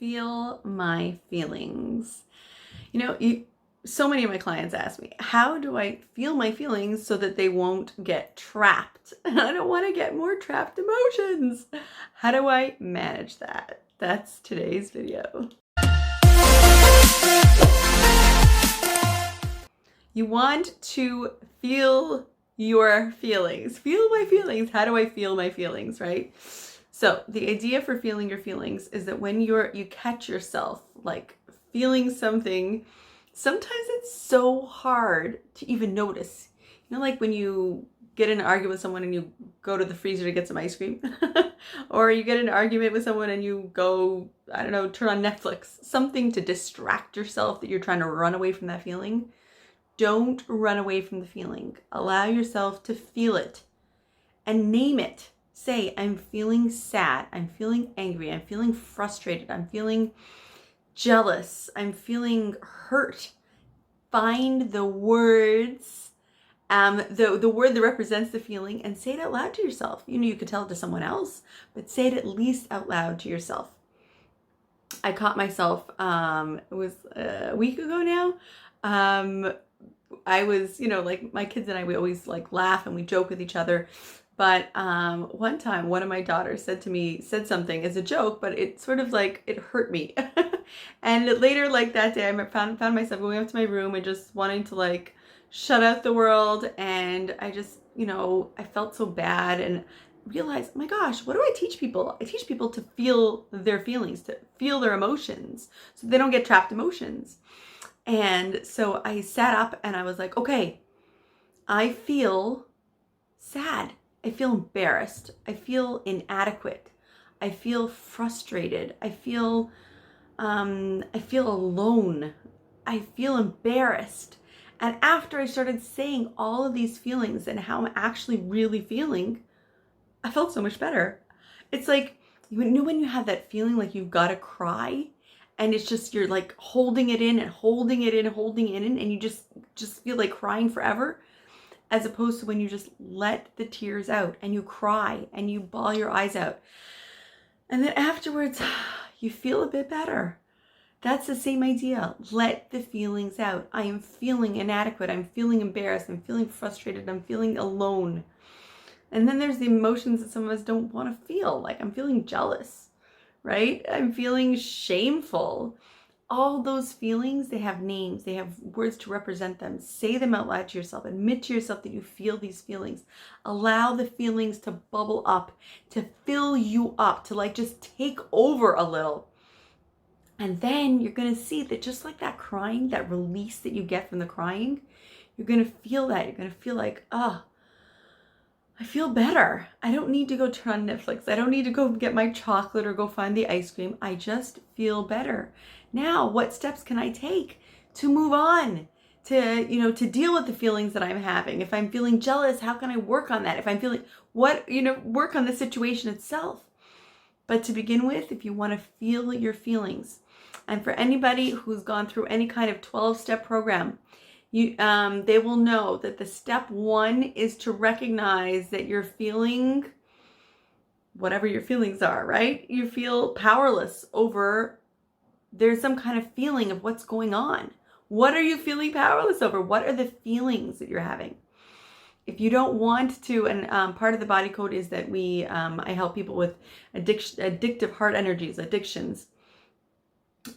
feel my feelings. So many of my clients ask me, how do I feel my feelings so that they won't get trapped? And I don't want to get more trapped emotions. How do I manage that? That's today's video. You want to feel your feelings. Feel my feelings. How do I feel my feelings, right? So the idea for feeling your feelings is that when you catch yourself like feeling something, sometimes it's so hard to even notice. Like when you get in an argument with someone and you go to the freezer to get some ice cream, or you get in an argument with someone and you go, I don't know, turn on Netflix, something to distract yourself that you're trying to run away from that feeling. Don't run away from the feeling. Allow yourself to feel it and name it. Say, I'm feeling sad. I'm feeling angry. I'm feeling frustrated. I'm feeling jealous. I'm feeling hurt. Find the words, the word that represents the feeling, and say it out loud to yourself. You could tell it to someone else, but say it at least out loud to yourself. I caught myself, it was a week ago now. I was, like my kids and I, we always like laugh and we joke with each other. But one time, one of my daughters said something as a joke, but it sort of like, it hurt me. And later, like that day, I found myself going up to my room and just wanting to like shut out the world. And I just, I felt so bad and realized, oh my gosh, what do I teach people? I teach people to feel their feelings, to feel their emotions so they don't get trapped emotions. And so I sat up and I was like, okay, I feel sad. I feel embarrassed. I feel inadequate. I feel frustrated. I feel alone. I feel embarrassed. And after I started saying all of these feelings and how I'm actually really feeling, I felt so much better. It's like, when you have that feeling like you've got to cry, and it's just, you're like holding it in and holding it in and holding it in, and you just feel like crying forever, as opposed to when you just let the tears out and you cry and you bawl your eyes out. And then afterwards, you feel a bit better. That's the same idea. Let the feelings out. I am feeling inadequate. I'm feeling embarrassed. I'm feeling frustrated. I'm feeling alone. And then there's the emotions that some of us don't want to feel. Like I'm feeling jealous, right? I'm feeling shameful. All those feelings, they have names, they have words to represent them. Say them out loud to yourself. Admit to yourself that you feel these feelings. Allow the feelings to bubble up, to fill you up, to like just take over a little. And then you're going to see that just like that crying, that release that you get from the crying, you're going to feel that. You're going to feel like, I feel better. I don't need to go turn on Netflix. I don't need to go get my chocolate or go find the ice cream. I just feel better. Now, what steps can I take to move on, to deal with the feelings that I'm having? If I'm feeling jealous, how can I work on that? If I'm feeling work on the situation itself. But to begin with, if you want to feel your feelings, and for anybody who's gone through any kind of 12-step program, they will know that the step one is to recognize that you're feeling whatever your feelings are, right? You feel powerless over, there's some kind of feeling of what's going on. What are you feeling powerless over? What are the feelings that you're having? If you don't want to, and part of the body code is that I help people with addictive heart energies, addictions.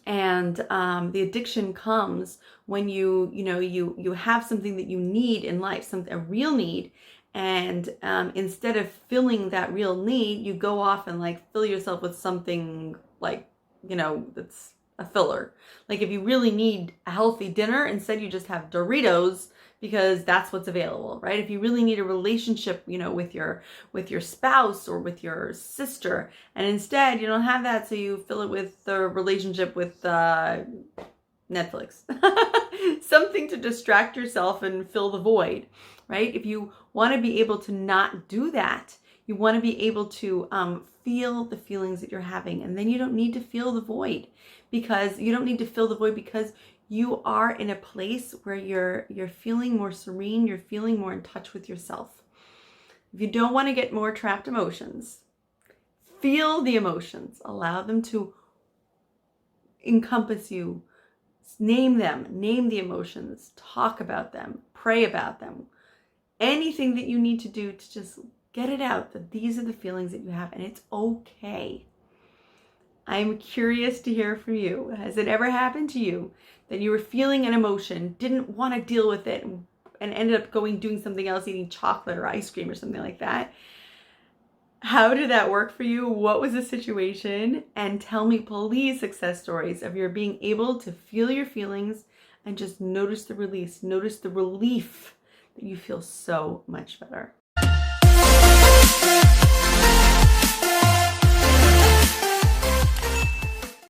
And the addiction comes when you have something that you need in life, a real need, and instead of filling that real need, you go off and like fill yourself with something like that's a filler. Like if you really need a healthy dinner, instead you just have Doritos because that's what's available, right? If you really need a relationship, with your spouse or with your sister, and instead you don't have that, so you fill it with the relationship with Netflix. Something to distract yourself and fill the void, right? If you want to be able to not do that, you want to be able to feel the feelings that you're having, and then you don't need to feel the void, because you are in a place where you're feeling more serene, you're feeling more in touch with yourself. If you don't want to get more trapped emotions, feel the emotions, allow them to encompass you. Name them, name the emotions, talk about them, pray about them. Anything that you need to do to just get it out, that these are the feelings that you have, and it's okay. I'm curious to hear from you. Has it ever happened to you that you were feeling an emotion, didn't want to deal with it, and ended up doing something else, eating chocolate or ice cream or something like that? How did that work for you? What was the situation? And tell me, please, success stories of your being able to feel your feelings and just notice the release, notice the relief that you feel so much better.